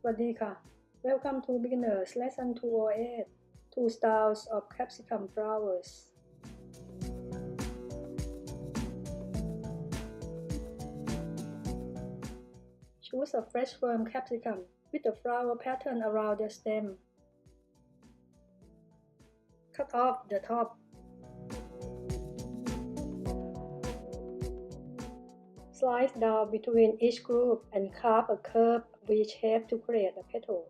สวัสดีค่ะ Welcome to Beginners Lesson 208 Two Styles of Capsicum Flowers. Choose a fresh firm capsicum with a flower pattern around the stem. Cut off the top. Slice down between each group and carve a curved V shape to create a petal.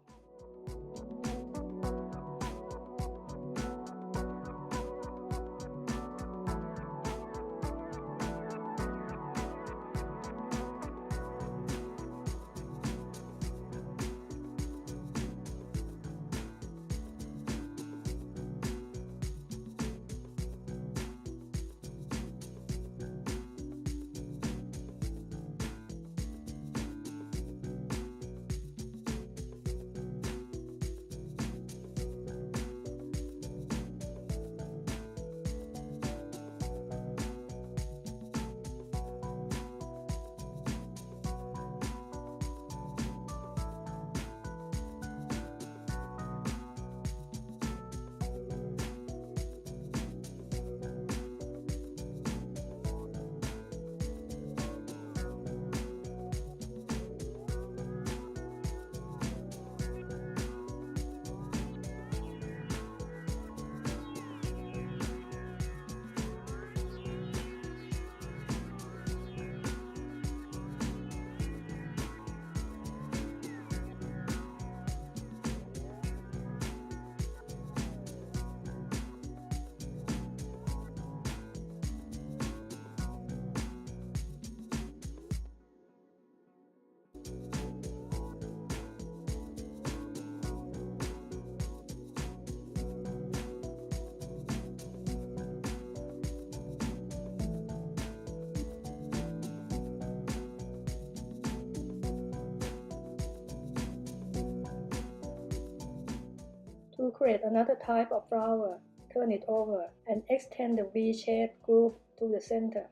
To create another type of flower, turn it over and extend the V-shaped groove to the center.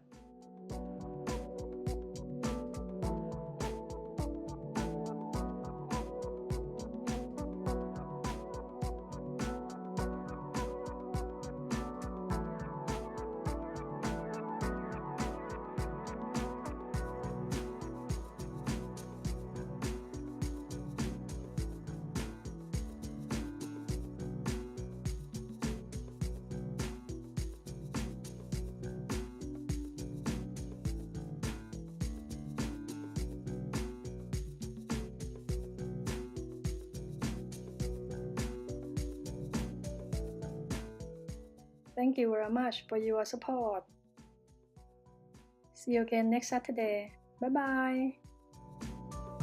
Thank you very much for your support. See you again next Saturday. Bye bye.